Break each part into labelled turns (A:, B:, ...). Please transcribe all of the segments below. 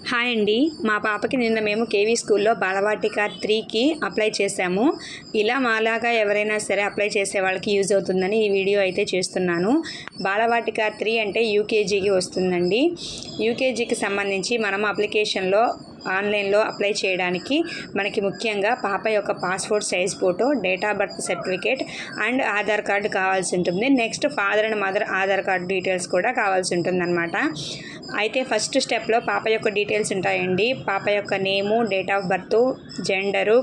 A: Hi అండి, మా పాపకి నిన్న మేము కేవీ స్కూల్లో బాలవాటిక 3కి అప్లై చేశాము. ఇలా మాలాగా ఎవరైనా సరే అప్లై చేసే వాళ్ళకి యూజ్ అవుతుందని ఈ వీడియో అయితే చేస్తున్నాను. బాలవాటిక 3 అంటే యూకేజీకి వస్తుందండి. యూకేజీకి సంబంధించి మనం అప్లికేషన్లో ఆన్లైన్లో అప్లై చేయడానికి మనకి ముఖ్యంగా పాప యొక్క passport size photo, date of birth certificate and Aadhaar card కావాల్సి ఉంటుంది. Next father and mother Aadhaar card details కూడా కావాల్సి ఉంటుందన్నమాట. అయితే ఫస్ట్ స్టెప్లో పాప యొక్క డీటెయిల్స్ ఉంటాయండి. పాప యొక్క name, date of birth, gender,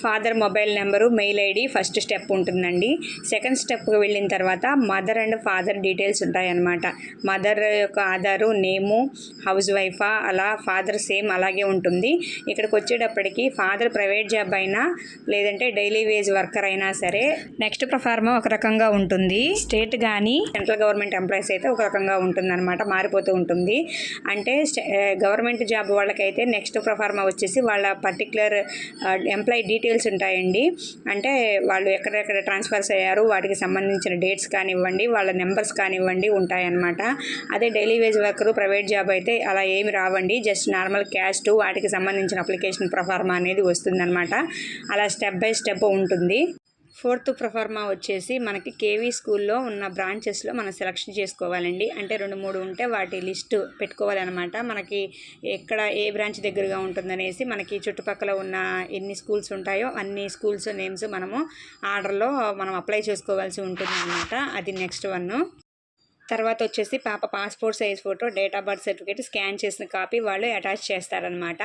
A: father mobile number, mail ID first step ఉంటుందండి. సెకండ్ స్టెప్కి వెళ్ళిన తర్వాత మదర్ అండ్ ఫాదర్ డీటెయిల్స్ ఉంటాయన్నమాట. మదర్ యొక్క ఆధారు, నేము, హౌస్ వైఫా, అలా ఫాదర్ సేమ్ అలాగే ఉంటుంది. ఇక్కడికి వచ్చేటప్పటికి ఫాదర్ ప్రైవేట్ జాబ్ అయినా లేదంటే డైలీ వేజ్ వర్కర్ అయినా సరే నెక్స్ట్ ప్రొఫార్మా ఒక రకంగా ఉంటుంది. స్టేట్ కానీ సెంట్రల్ గవర్నమెంట్ ఎంప్లాయీస్ అయితే ఒక రకంగా ఉంటుంది అనమాట, మారిపోతూ ఉంటుంది. అంటే గవర్నమెంట్ జాబ్ వాళ్ళకైతే నెక్స్ట్ ప్రొఫార్మా వచ్చేసి వాళ్ళ పర్టికులర్ ఎంప్లాయీ డీటెయిల్స్ ఉంటాయండి. అంటే వాళ్ళు ఎక్కడెక్కడ ట్రాన్స్ఫర్స్ అయ్యారు, వాటికి సంబంధించిన డేట్స్ కానివ్వండి, వాళ్ళ నెంబర్స్ కానివ్వండి ఉంటాయన్నమాట. అదే daily wage worker private job అయితే అలా ఏమి రావండి. జస్ట్ నార్మల్ క్యాస్ట్, వాటికి సంబంధించిన అప్లికేషన్ ప్రొఫార్మా అనేది వస్తుందన్నమాట. అలా స్టెప్ బై స్టెప్ ఉంటుంది. ఫోర్త్ ప్రొఫార్మా వచ్చేసి మనకి కేవీ స్కూల్లో ఉన్న బ్రాంచెస్లో మనం సెలెక్షన్ చేసుకోవాలండి. అంటే 2-3 ఉంటే వాటి లిస్టు పెట్టుకోవాలన్నమాట. మనకి ఎక్కడ ఏ బ్రాంచ్ దగ్గరగా ఉంటుందనేసి మనకి చుట్టుపక్కల ఉన్న ఎన్ని స్కూల్స్ ఉంటాయో అన్ని స్కూల్స్ నేమ్స్ మనము ఆర్డర్లో మనం అప్లై చేసుకోవాల్సి ఉంటుందన్నమాట. అది నెక్స్ట్ వన్. తర్వాత వచ్చేసి పాప passport size photo, date of birth certificate scan చేసిన కాపీ వాళ్ళు అటాచ్ చేస్తారనమాట.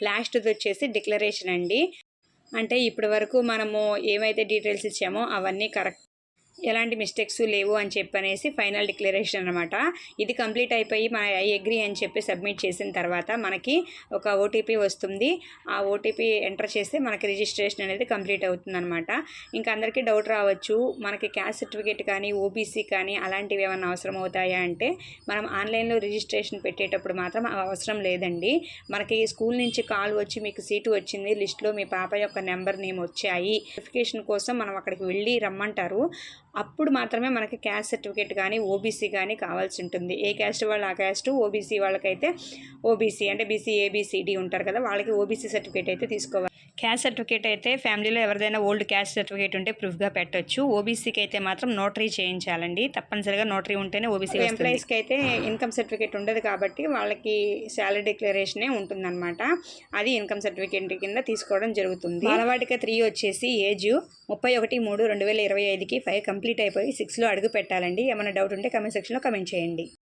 A: లాస్ట్ది వచ్చేసి డిక్లరేషన్ అండి. అంటే ఇప్పటి వరకు మనము ఏమైతే డీటెయిల్స్ ఇచ్చామో అవన్నీ కరెక్ట్, ఎలాంటి మిస్టేక్స్ లేవు అని చెప్పనేసి ఫైనల్ డిక్లరేషన్ అనమాట. ఇది కంప్లీట్ అయిపోయి మన ఐ అగ్రీ అని చెప్పి సబ్మిట్ చేసిన తర్వాత మనకి ఒక ఓటీపీ వస్తుంది. ఆ ఓటీపీ ఎంటర్ చేస్తే మనకి రిజిస్ట్రేషన్ అనేది కంప్లీట్ అవుతుంది అనమాట. ఇంకా అందరికీ డౌట్ రావచ్చు, మనకి క్యాస్ట్ సర్టిఫికేట్ కానీ ఓబీసీ కానీ అలాంటివి ఏమైనా అవసరం అవుతాయా అంటే మనం ఆన్లైన్లో రిజిస్ట్రేషన్ పెట్టేటప్పుడు మాత్రం అవసరం లేదండి. మనకి స్కూల్ నుంచి కాల్ వచ్చి మీకు సీటు వచ్చింది, లిస్ట్లో మీ పాప యొక్క నెంబర్ నేమ్ వచ్చాయి, వెరిఫికేషన్ కోసం మనం అక్కడికి వెళ్ళి రమ్మంటారు. అప్పుడు మాత్రమే మనకి క్యాస్ట్ సర్టిఫికేట్ కానీ ఓబీసీ కానీ కావాల్సి ఉంటుంది. ఏ క్యాస్ట్ వాళ్ళు ఆ క్యాస్ట్, ఓబీసీ వాళ్ళకైతే ఓబీసీ అంటే బీసీ ఏబిసిడి ఉంటారు కదా, వాళ్ళకి ఓబీసీ సర్టిఫికేట్ అయితే తీసుకోవాలి. క్యాస్ట్ సర్టిఫికేట్ అయితే ఫ్యామిలీలో ఎవరిదైనా ఓల్డ్ క్యాస్ట్ సర్టిఫికేట్ ఉంటే ప్రూఫ్గా పెట్టొచ్చు. ఓబీసీకి అయితే మాత్రం నోటరీ చేయించాలండి, తప్పనిసరిగా నోటరీ ఉంటేనే ఓబీసీ. ఎంప్లాయీస్కి అయితే ఇన్కమ్ సర్టిఫికేట్ ఉండదు కాబట్టి వాళ్ళకి శాలరీ డిక్లరేషనే ఉంటుందన్నమాట. అది ఇన్కమ్ సర్టిఫికేట్ కింద తీసుకోవడం జరుగుతుంది. బాలవాటిక 3 వచ్చేసి ఏజ్ 31/3/2025కి 5 కంప్లీట్ అయిపోయి 6లో అడుగు పెట్టాలండి. ఏమైనా డౌట్ ఉంటే కమెంట్ సెక్షన్లో కమెంట్ చేయండి.